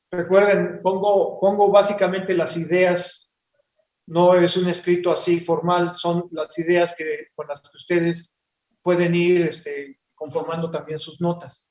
Recuerden, pongo básicamente las ideas, no es un escrito así formal, son las ideas con las que ustedes pueden ir conformando también sus notas.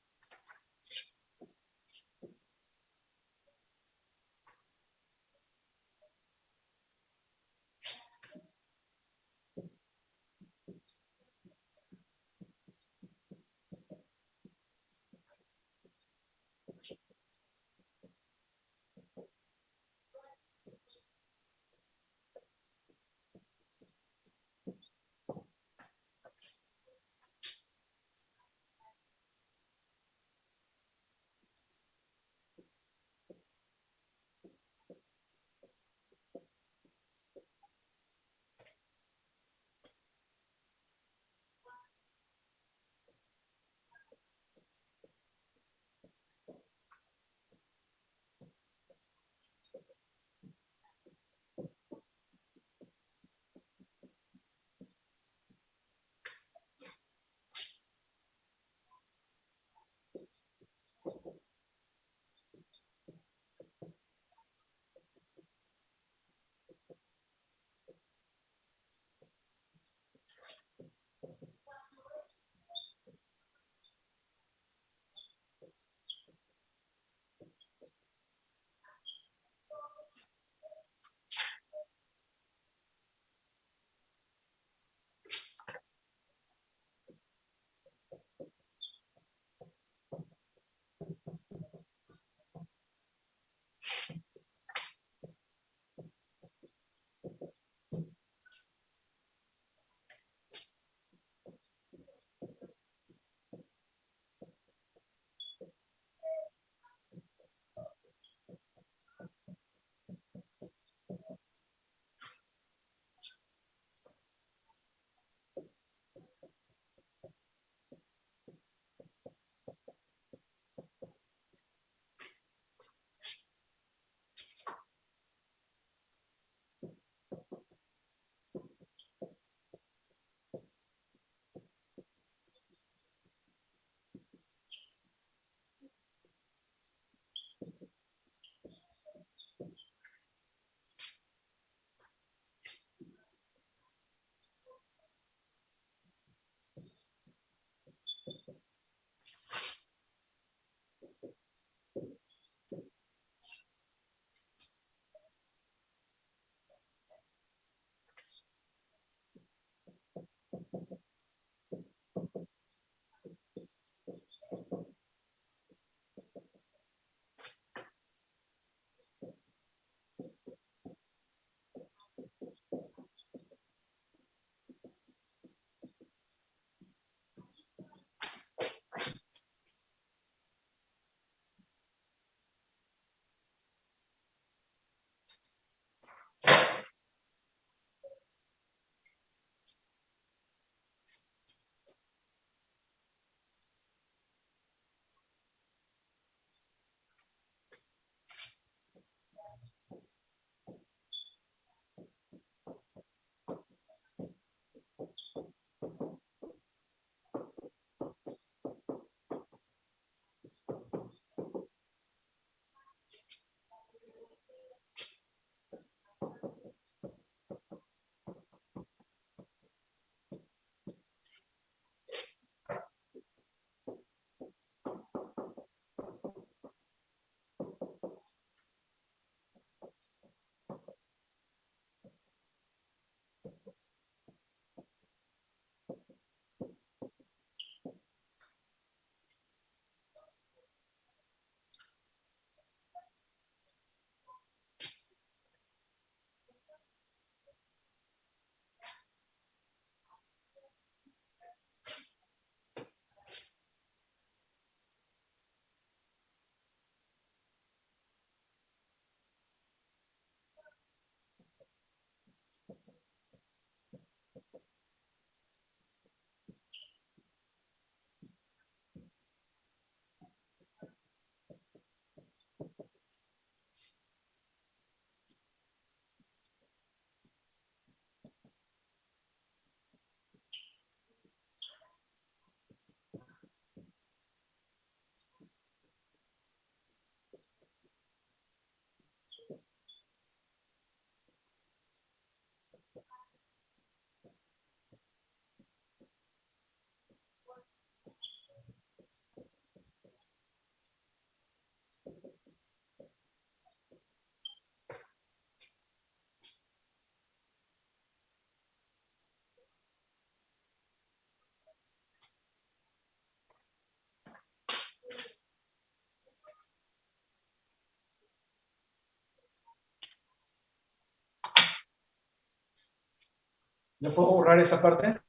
¿Le puedo borrar esa parte?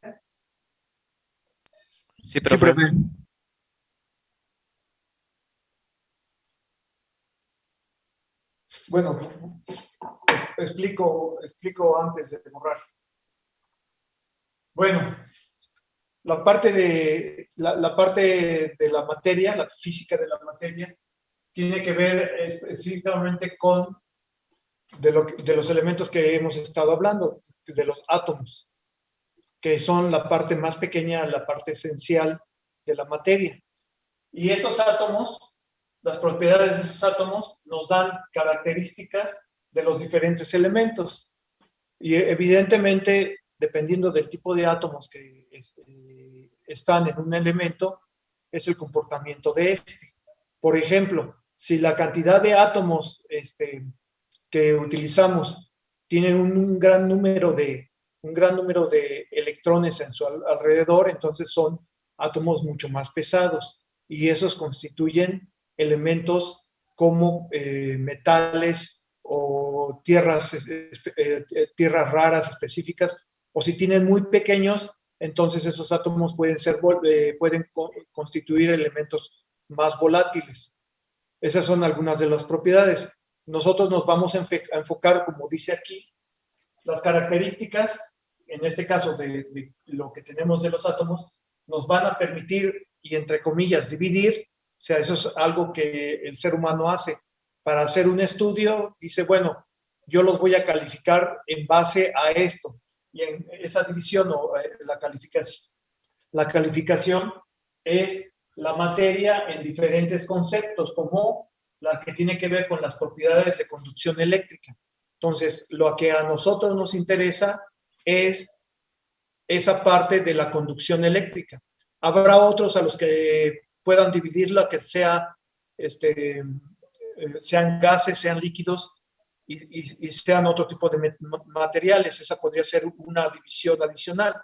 Sí, Sí, profe. profe. Bueno, explico antes de borrar. Bueno, la parte de la materia, la física de la materia, tiene que ver específicamente con de los elementos que hemos estado hablando, de los átomos, que son la parte más pequeña, la parte esencial de la materia. Y esos átomos, las propiedades de esos átomos nos dan características de los diferentes elementos. Y evidentemente, dependiendo del tipo de átomos que están en un elemento, es el comportamiento de este. Por ejemplo, si la cantidad de átomos que utilizamos tienen un gran número de electrones en su alrededor, entonces son átomos mucho más pesados y esos constituyen elementos como metales o tierras raras específicas, o si tienen muy pequeños, entonces esos átomos pueden constituir elementos más volátiles. Esas son algunas de las propiedades. Nosotros nos vamos a enfocar, como dice aquí, las características, en este caso de lo que tenemos de los átomos, nos van a permitir, y entre comillas, dividir, o sea, eso es algo que el ser humano hace. Para hacer un estudio, dice, bueno, yo los voy a calificar en base a esto. Y en esa división o la calificación es la materia en diferentes conceptos, como la que tiene que ver con las propiedades de conducción eléctrica. Entonces, lo que a nosotros nos interesa es esa parte de la conducción eléctrica. Habrá otros a los que puedan dividirla, que sean gases, sean líquidos y sean otro tipo de materiales. Esa podría ser una división adicional,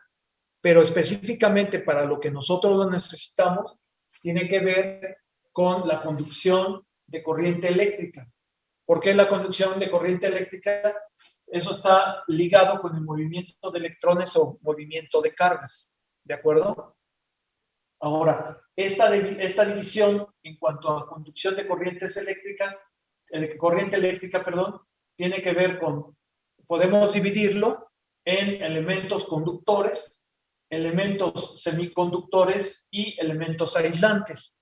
pero específicamente para lo que nosotros lo necesitamos, tiene que ver con la conducción de corriente eléctrica. ¿Por qué la conducción de corriente eléctrica? Eso está ligado con el movimiento de electrones o movimiento de cargas, ¿de acuerdo? Ahora, esta división en cuanto a conducción de corrientes eléctricas, corriente eléctrica, perdón, tiene que ver con, podemos dividirlo en elementos conductores, elementos semiconductores y elementos aislantes.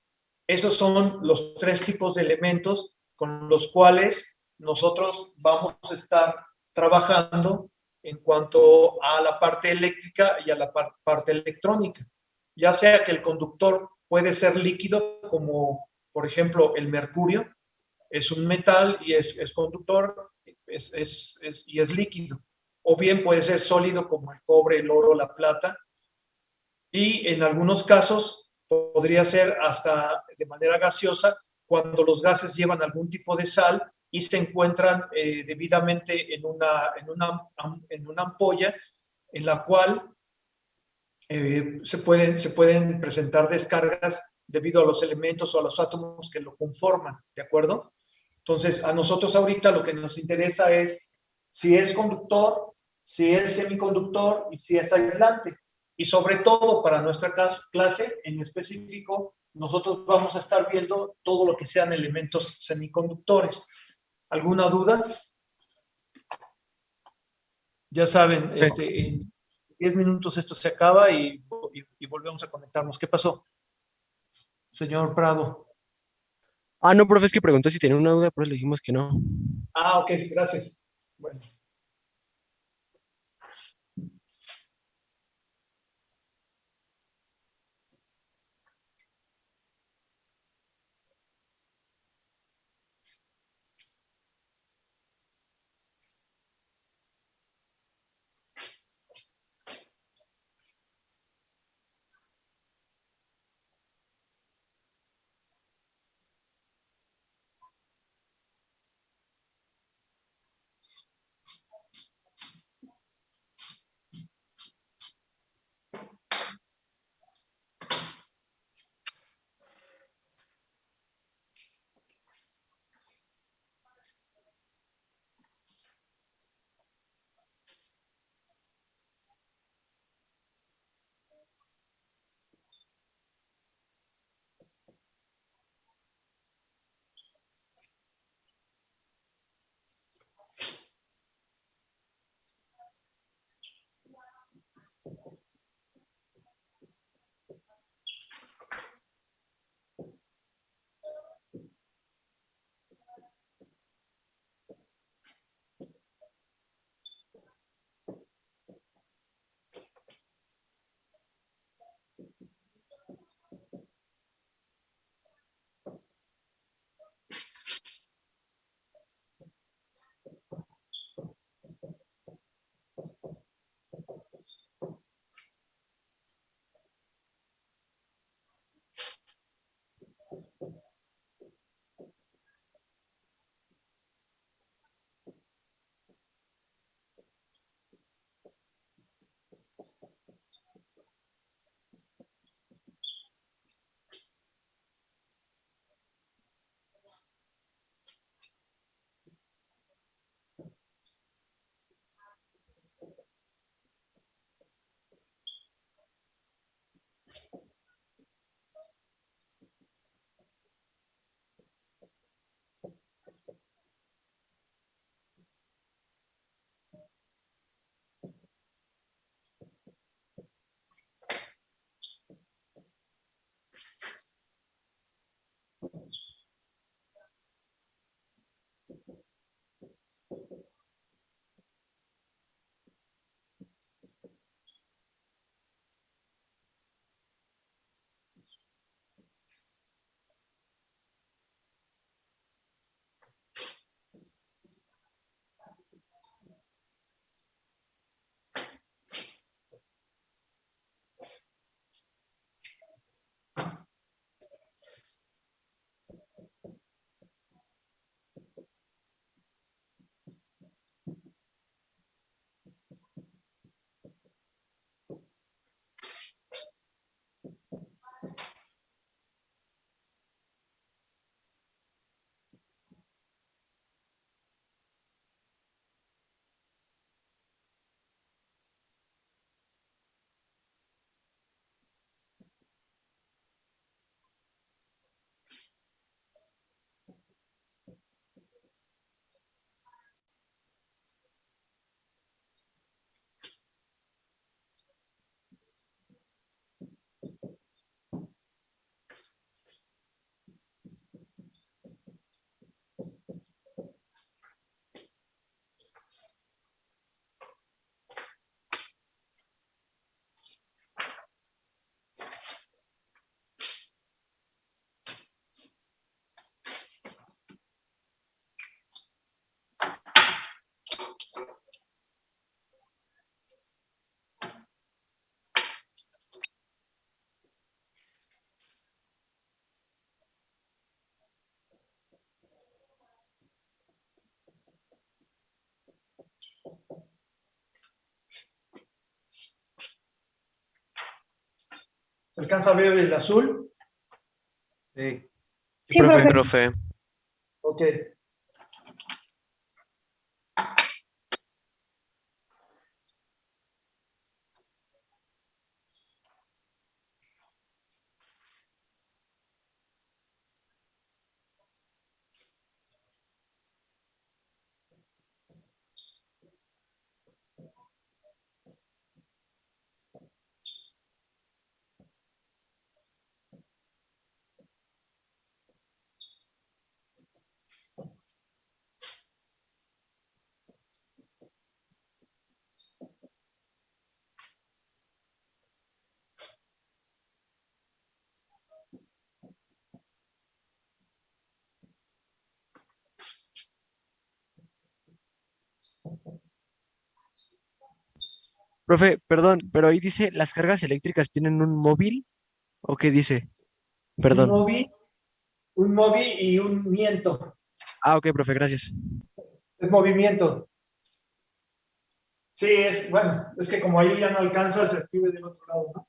Esos son los tres tipos de elementos con los cuales nosotros vamos a estar trabajando en cuanto a la parte eléctrica y a la parte electrónica. Ya sea que el conductor puede ser líquido, como por ejemplo el mercurio, es un metal y es conductor y es líquido. O bien puede ser sólido, como el cobre, el oro, la plata, y en algunos casos podría ser hasta de manera gaseosa cuando los gases llevan algún tipo de sal y se encuentran debidamente en una ampolla en la cual se pueden presentar descargas debido a los elementos o a los átomos que lo conforman, ¿de acuerdo? Entonces, a nosotros ahorita lo que nos interesa es si es conductor, si es semiconductor y si es aislante. Y sobre todo para nuestra clase en específico, nosotros vamos a estar viendo todo lo que sean elementos semiconductores. ¿Alguna duda? Ya saben, en 10 minutos esto se acaba y volvemos a conectarnos. ¿Qué pasó, señor Prado? Ah, no, profe, es que preguntó si tenía una duda, pero le dijimos que no. Ah, ok, gracias. Bueno. ¿Se alcanza a ver el azul? Sí. Sí, Sí, profe. profe. Profe. Ok. Profe, perdón, pero ahí dice, ¿las cargas eléctricas tienen un móvil? ¿O qué dice? Un Perdón. móvil, un móvil y un miento. Ah, ok, profe, gracias. Es movimiento. Sí, es, bueno, es que como ahí ya no alcanza, se escribe del otro lado, ¿no?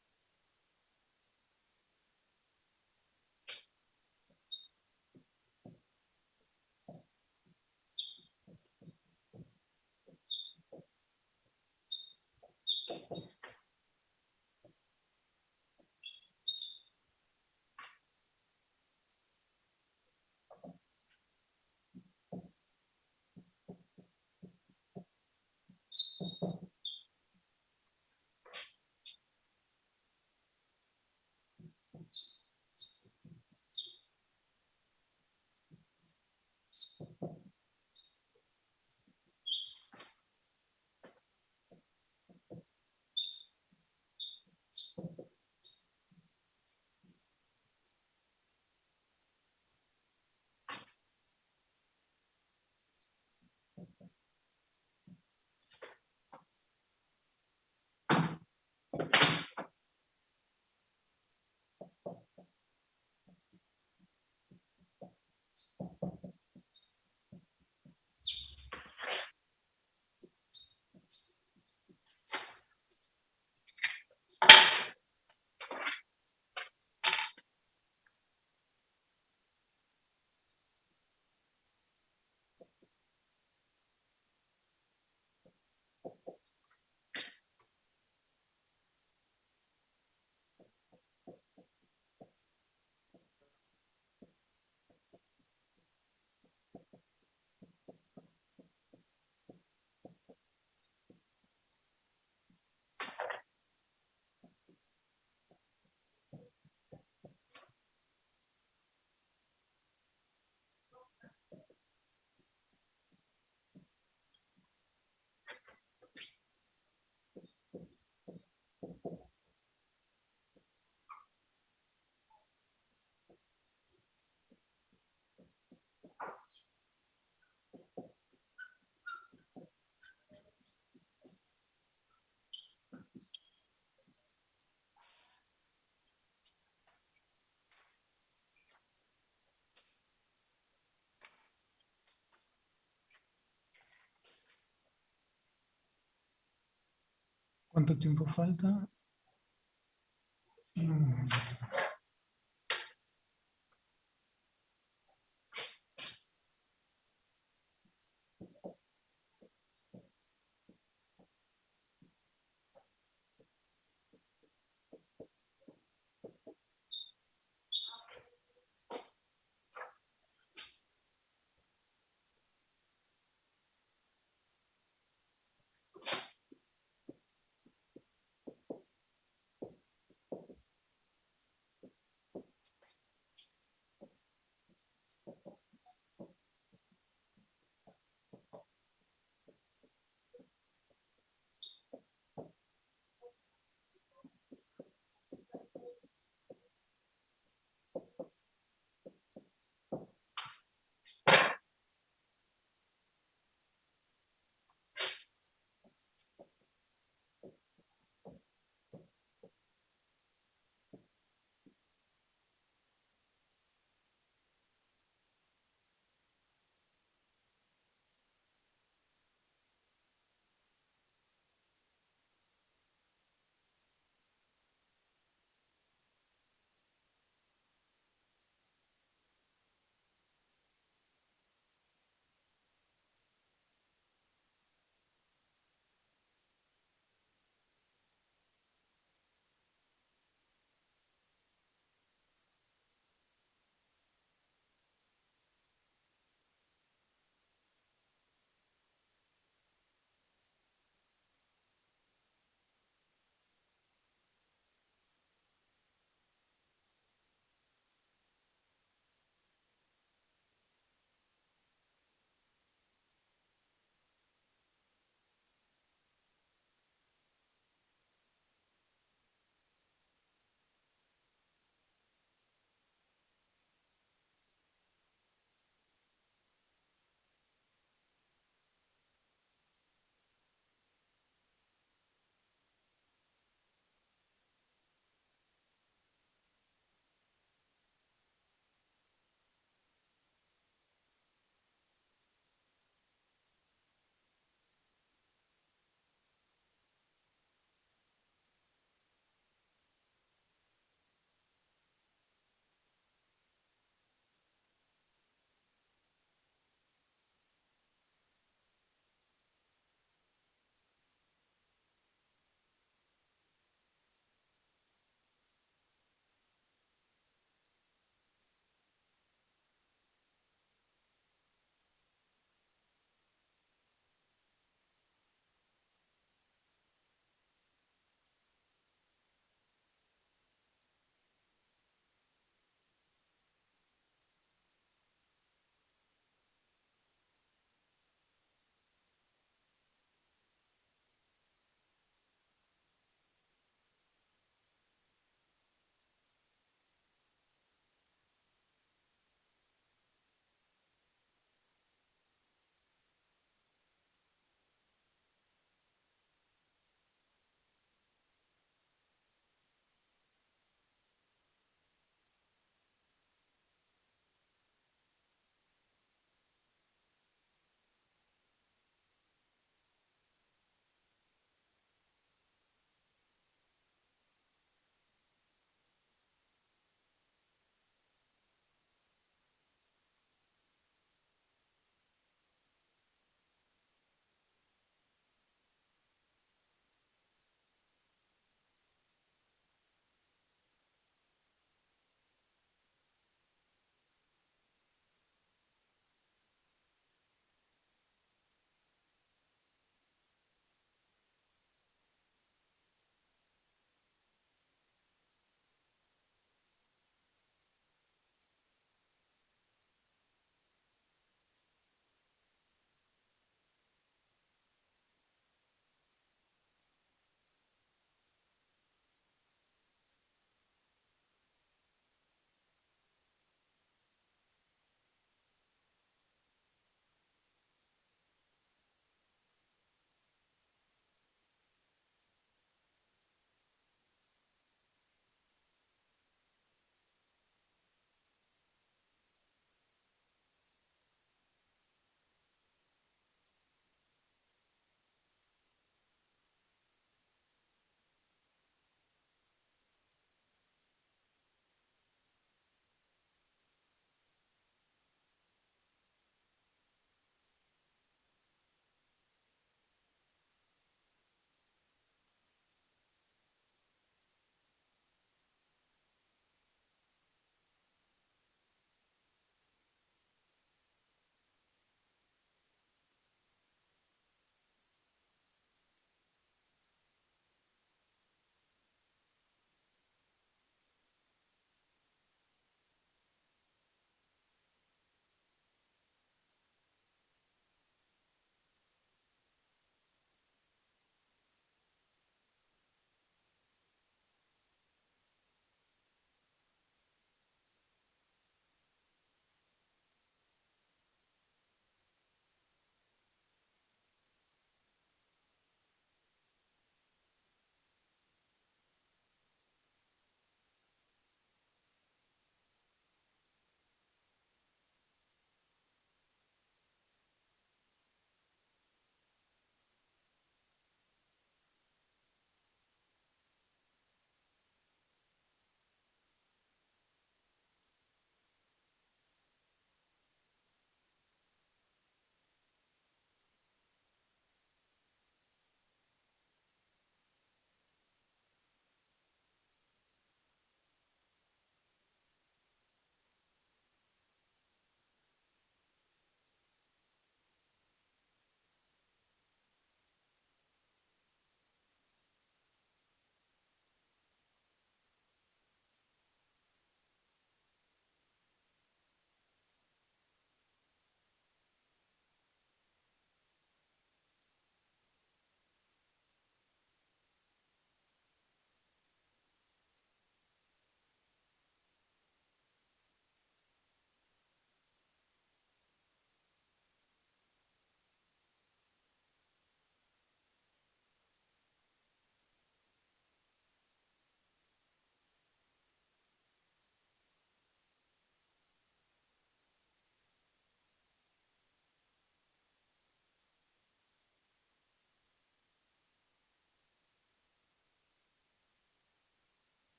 ¿Cuánto tiempo falta? Mm,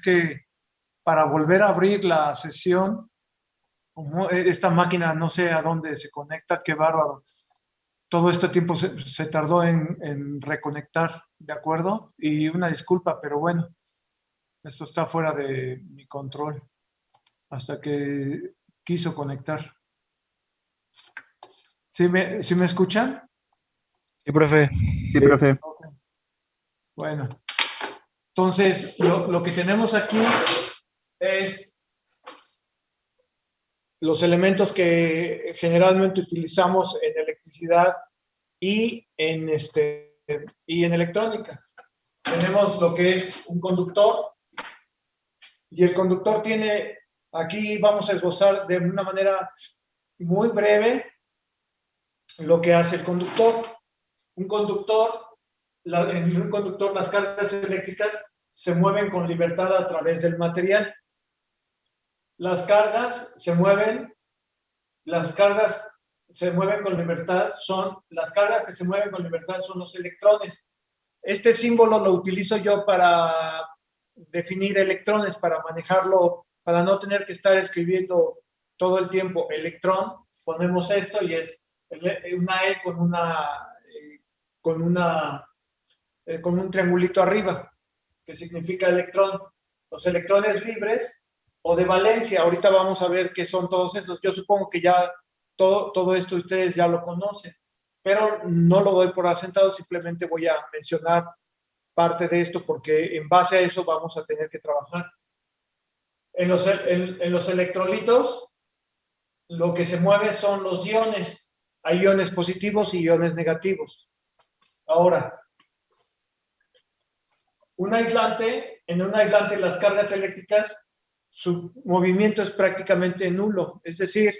que para volver a abrir la sesión, como esta máquina no sé a dónde se conecta, qué bárbaro. Todo este tiempo se tardó en reconectar, ¿de acuerdo? Y una disculpa, pero bueno, esto está fuera de mi control hasta que quiso conectar. ¿Sí me escuchan? Sí, profe. Sí, profe. Ok. Bueno, entonces lo que tenemos aquí es los elementos que generalmente utilizamos en electricidad y en electrónica. Tenemos lo que es un conductor y el conductor tiene, aquí vamos a esbozar de una manera muy breve lo que hace el conductor. Un conductor, en un conductor las cargas eléctricas se mueven con libertad a través del material. Las cargas se mueven con libertad, las cargas que se mueven con libertad son los electrones. Este símbolo lo utilizo yo para definir electrones, para manejarlo, para no tener que estar escribiendo todo el tiempo electrón. Ponemos esto y es una E con un triangulito arriba, que significa electrón. Los electrones libres o de valencia, ahorita vamos a ver qué son todos esos. Yo supongo que ya todo esto ustedes ya lo conocen, pero no lo doy por asentado, simplemente voy a mencionar parte de esto porque en base a eso vamos a tener que trabajar. En los electrolitos, lo que se mueve son los iones. Hay iones positivos y iones negativos. Ahora, en un aislante las cargas eléctricas, su movimiento es prácticamente nulo, es decir,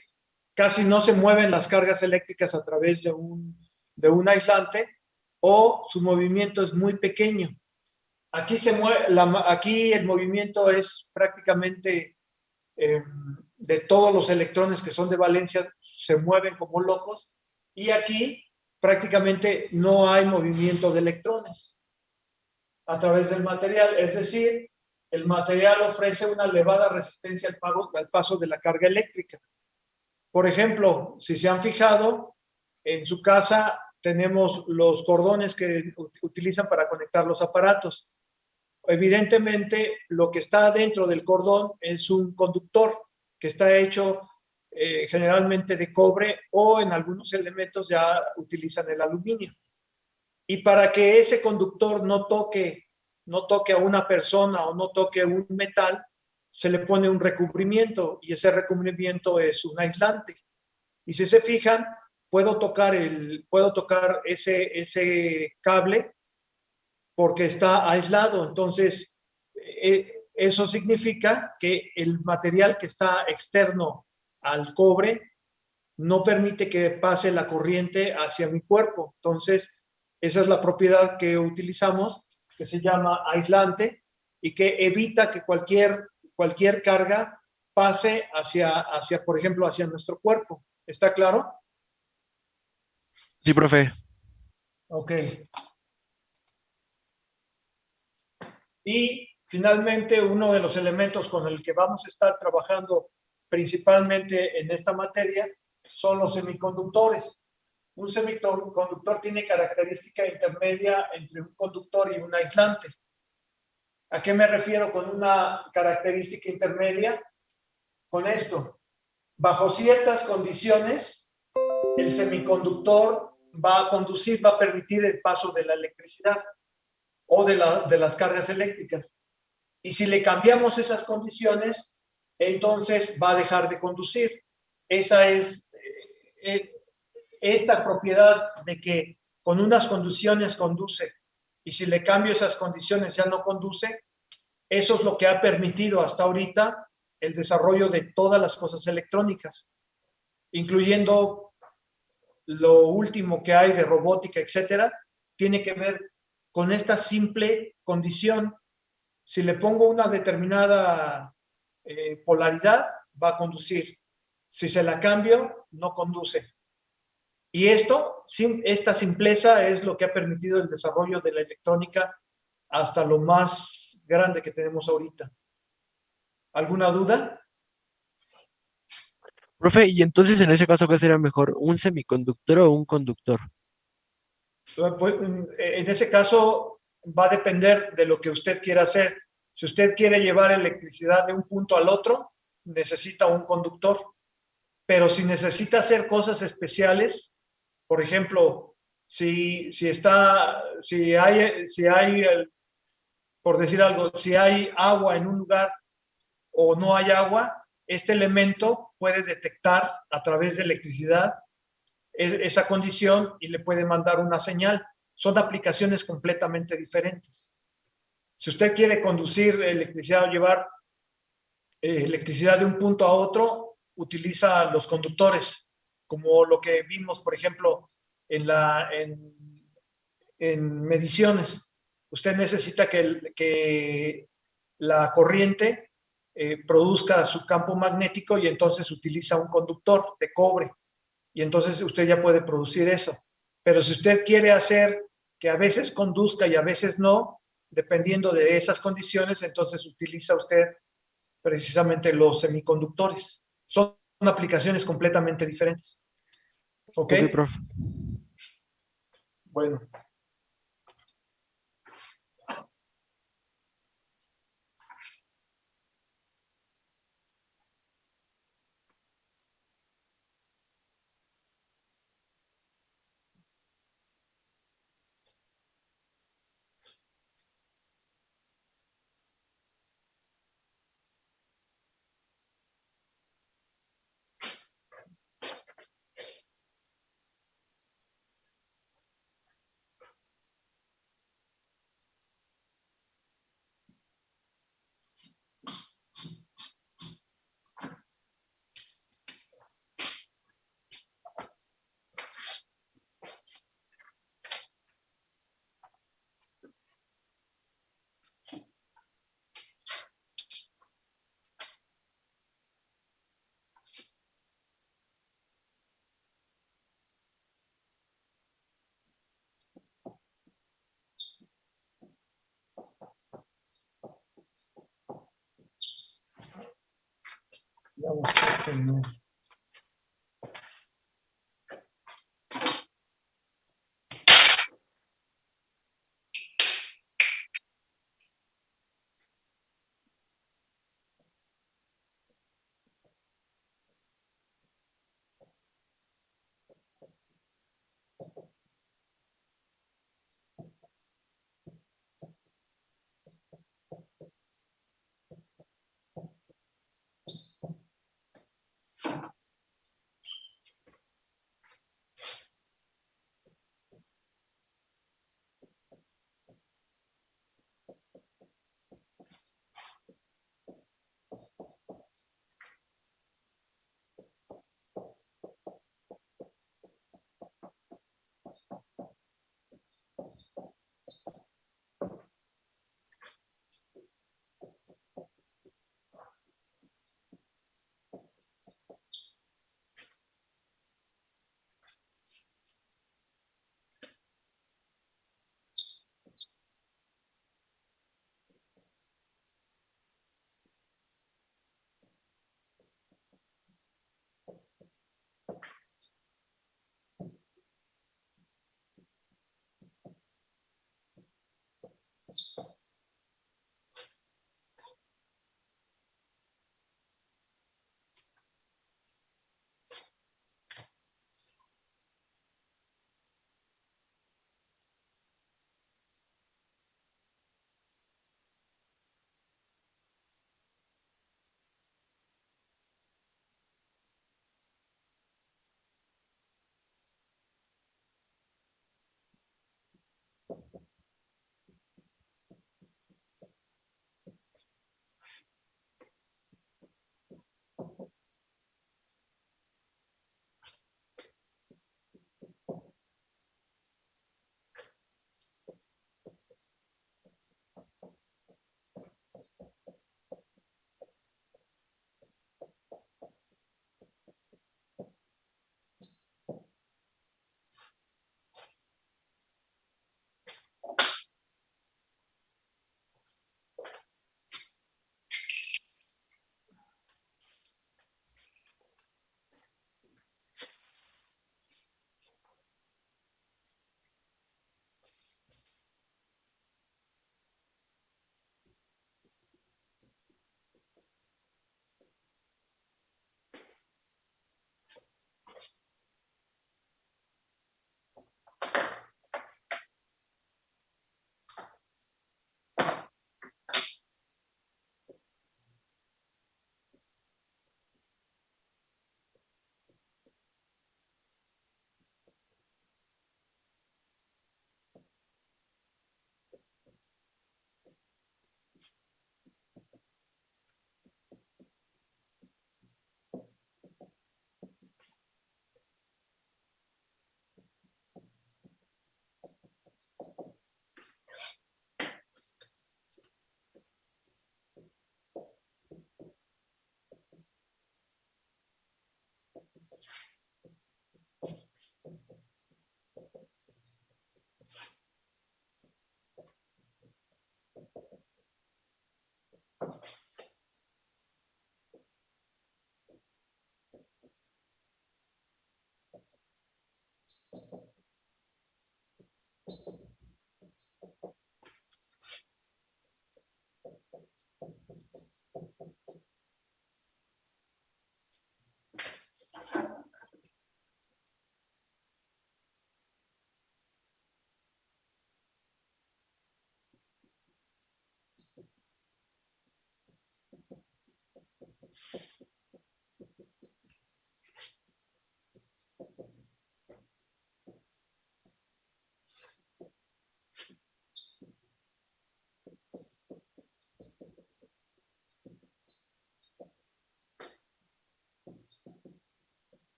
casi no se mueven las cargas eléctricas a través de un aislante o su movimiento es muy pequeño. Aquí el movimiento es prácticamente de todos los electrones que son de valencia, se mueven como locos y aquí prácticamente no hay movimiento de electrones a través del material, es decir, el material ofrece una elevada resistencia al paso de la carga eléctrica. Por ejemplo, si se han fijado, en su casa tenemos los cordones que utilizan para conectar los aparatos. Evidentemente, lo que está dentro del cordón es un conductor que está hecho generalmente de cobre o en algunos elementos ya utilizan el aluminio. Y para que ese conductor no toque a una persona o no toque un metal, se le pone un recubrimiento y ese recubrimiento es un aislante. Y si se fijan, puedo tocar ese cable porque está aislado. Entonces, eso significa que el material que está externo al cobre no permite que pase la corriente hacia mi cuerpo. Entonces, esa es la propiedad que utilizamos, que se llama aislante y que evita que cualquier carga pase por ejemplo, hacia nuestro cuerpo. ¿Está claro? Sí, profe. Ok. Y finalmente, uno de los elementos con el que vamos a estar trabajando principalmente en esta materia son los semiconductores. Un semiconductor tiene característica intermedia entre un conductor y un aislante. ¿A qué me refiero con una característica intermedia? Con esto, bajo ciertas condiciones, el semiconductor va a permitir el paso de la electricidad o de las cargas eléctricas. Y si le cambiamos esas condiciones, entonces va a dejar de conducir. Esa es esta propiedad de que con unas condiciones conduce y si le cambio esas condiciones ya no conduce, eso es lo que ha permitido hasta ahorita el desarrollo de todas las cosas electrónicas, incluyendo lo último que hay de robótica, etcétera, tiene que ver con esta simple condición. Si le pongo una determinada polaridad, va a conducir. Si se la cambio, no conduce. Y esta simpleza es lo que ha permitido el desarrollo de la electrónica hasta lo más grande que tenemos ahorita. ¿Alguna duda? Profe, y entonces en ese caso, ¿qué sería mejor? ¿Un semiconductor o un conductor? Pues, en ese caso va a depender de lo que usted quiera hacer. Si usted quiere llevar electricidad de un punto al otro, necesita un conductor. Pero si necesita hacer cosas especiales, por ejemplo, si hay, por decir algo, si hay agua en un lugar o no hay agua, este elemento puede detectar a través de electricidad esa condición y le puede mandar una señal. Son aplicaciones completamente diferentes. Si usted quiere conducir electricidad o llevar electricidad de un punto a otro, utiliza los conductores, como lo que vimos, por ejemplo, en mediciones. Usted necesita que la corriente produzca su campo magnético y entonces utiliza un conductor de cobre y entonces usted ya puede producir eso. Pero si usted quiere hacer que a veces conduzca y a veces no, dependiendo de esas condiciones, entonces utiliza usted precisamente los semiconductores. Son aplicaciones completamente diferentes. ¿Ok? Ok, profe. Bueno.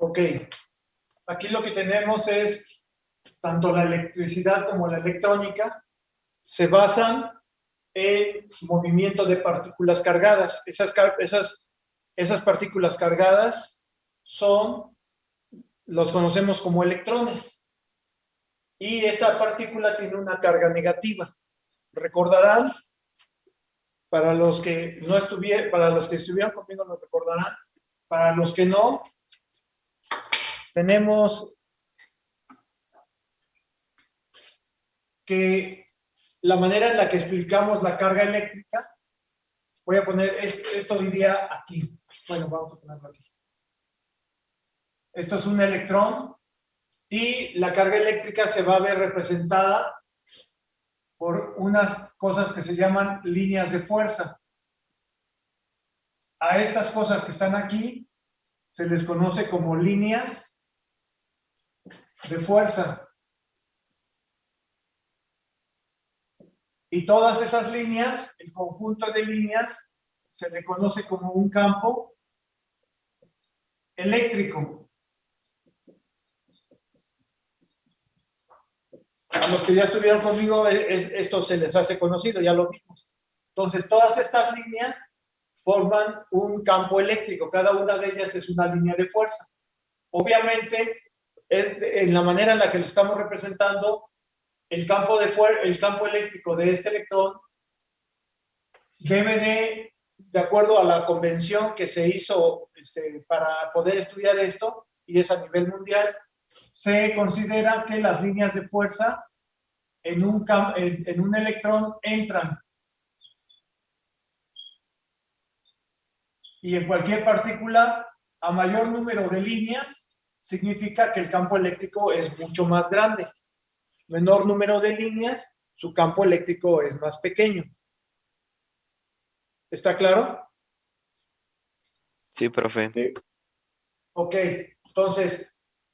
Ok, aquí lo que tenemos es tanto la electricidad como la electrónica se basan en movimiento de partículas cargadas. Esas partículas cargadas los conocemos como electrones. Y esta partícula tiene una carga negativa. Recordarán, para los que no estuvieron, para los que estuvieron conmigo lo recordarán, para los que no, tenemos que la manera en la que explicamos la carga eléctrica, voy a poner esto hoy día aquí. Bueno, vamos a ponerlo aquí. Esto es un electrón y la carga eléctrica se va a ver representada por unas cosas que se llaman líneas de fuerza. A estas cosas que están aquí se les conoce como líneas de fuerza. Y todas esas líneas, el conjunto de líneas, se le conoce como un campo eléctrico. A los que ya estuvieron conmigo, esto se les hace conocido, ya lo vimos. Entonces, todas estas líneas forman un campo eléctrico. Cada una de ellas es una línea de fuerza. Obviamente, en la manera en la que lo estamos representando, el campo eléctrico de este electrón debe de acuerdo a la convención que se hizo para poder estudiar esto, y es a nivel mundial, se considera que las líneas de fuerza en un electrón entran. Y en cualquier partícula, a mayor número de líneas, significa que el campo eléctrico es mucho más grande. Menor número de líneas, su campo eléctrico es más pequeño. ¿Está claro? Sí, profe. Ok, entonces,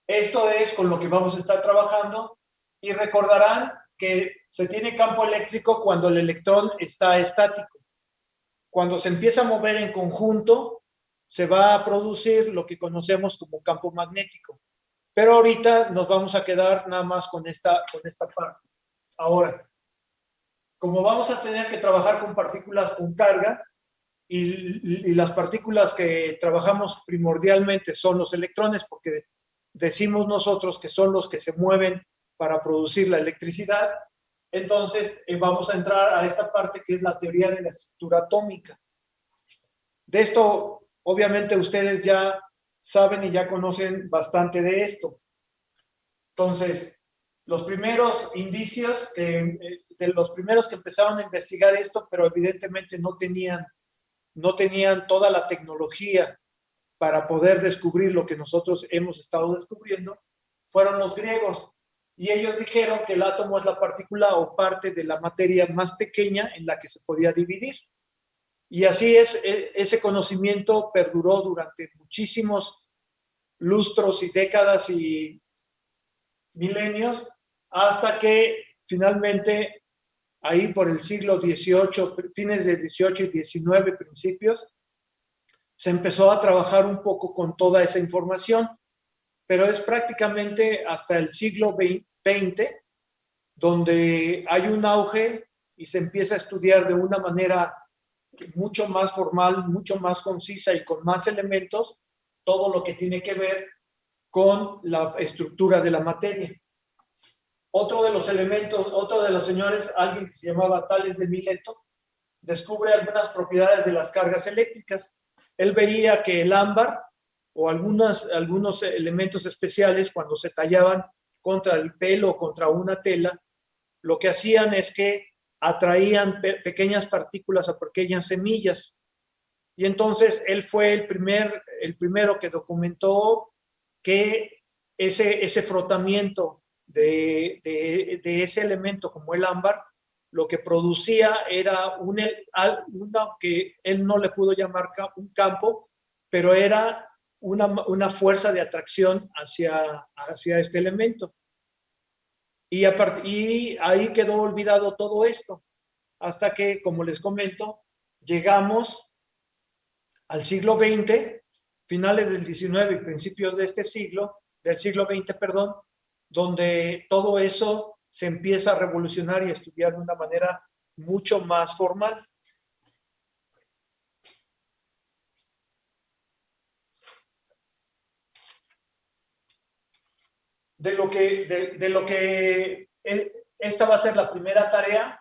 esto es con lo que vamos a estar trabajando, y recordarán que se tiene campo eléctrico cuando el electrón está estático. Cuando se empieza a mover en conjunto, se va a producir lo que conocemos como campo magnético. Pero ahorita nos vamos a quedar nada más con esta parte. Ahora, como vamos a tener que trabajar con partículas con carga, y las partículas que trabajamos primordialmente son los electrones, porque decimos nosotros que son los que se mueven para producir la electricidad, entonces vamos a entrar a esta parte que es la teoría de la estructura atómica. De esto, obviamente, ustedes ya saben y ya conocen bastante de esto. Entonces, los primeros indicios, de los primeros que empezaron a investigar esto, pero evidentemente no tenían toda la tecnología para poder descubrir lo que nosotros hemos estado descubriendo, fueron los griegos. Y ellos dijeron que el átomo es la partícula o parte de la materia más pequeña en la que se podía dividir. Y así es, ese conocimiento perduró durante muchísimos lustros y décadas y milenios, hasta que finalmente, ahí por el siglo XVIII, fines del XVIII y XIX, principios, se empezó a trabajar un poco con toda esa información, pero es prácticamente hasta el siglo XX donde hay un auge y se empieza a estudiar de una manera mucho más formal, mucho más concisa y con más elementos todo lo que tiene que ver con la estructura de la materia. Otro de los elementos, otro de los señores, alguien que se llamaba Tales de Mileto, descubre algunas propiedades de las cargas eléctricas. Él veía que el ámbar o algunos elementos especiales, cuando se tallaban contra el pelo o contra una tela, lo que hacían es que atraían pequeñas partículas o pequeñas semillas. Y entonces él fue el primero que documentó que ese frotamiento de ese elemento como el ámbar, lo que producía era una que él no le pudo llamar un campo, pero era una fuerza de atracción hacia este elemento. Y ahí quedó olvidado todo esto, hasta que, como les comento, llegamos al siglo XX, finales del XIX y principios de este siglo, del siglo XX, perdón, donde todo eso se empieza a revolucionar y a estudiar de una manera mucho más formal. De lo que esta va a ser la primera tarea.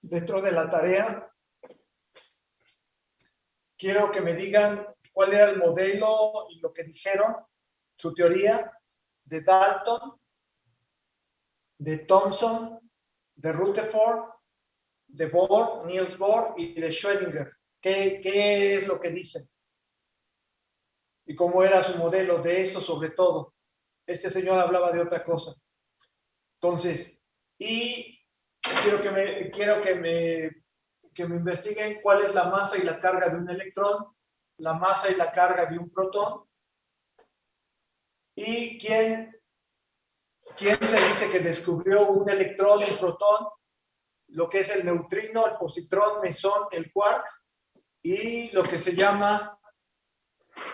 dentro de la tarea, quiero que me digan cuál era el modelo y lo que dijeron, su teoría de Dalton, de Thomson, de Rutherford, de Bohr, Niels Bohr y de Schrödinger. ¿Qué es lo que dicen? Y cómo era su modelo de esto sobre todo. Este señor hablaba de otra cosa. Entonces, y quiero que me investiguen cuál es la masa y la carga de un electrón, la masa y la carga de un protón, y quién se dice que descubrió un electrón, un protón, lo que es el neutrino, el positrón, mesón, el quark, y lo que se llama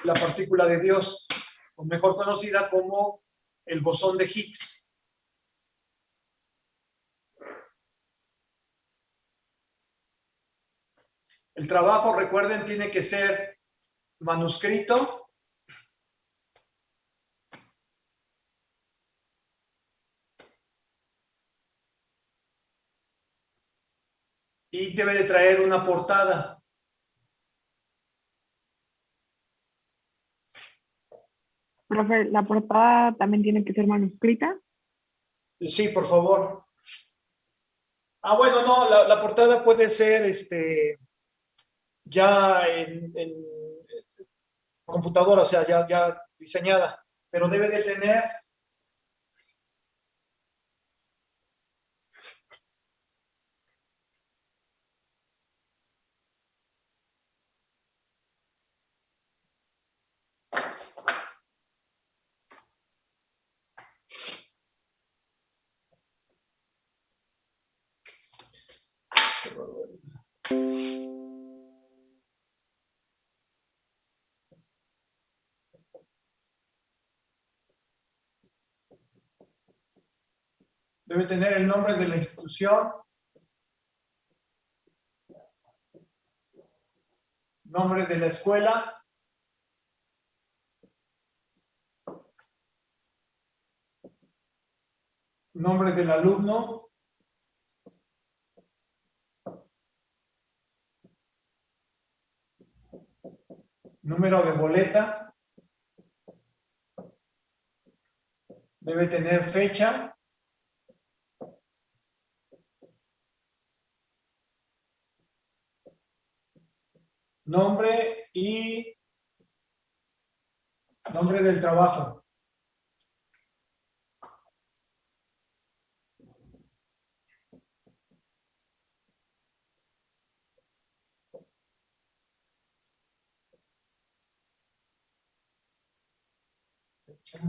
la partícula de Dios, o mejor conocida como el bosón de Higgs. El trabajo, recuerden, tiene que ser manuscrito, y debe de traer una portada. Profe, la portada también tiene que ser manuscrita. Sí, por favor. Ah, bueno, no, la portada puede ser ya en computadora, o sea, ya diseñada, pero debe de tener debe tener el nombre de la institución, nombre de la escuela, nombre del alumno, número de boleta, debe tener fecha, nombre y nombre del trabajo. Fecha.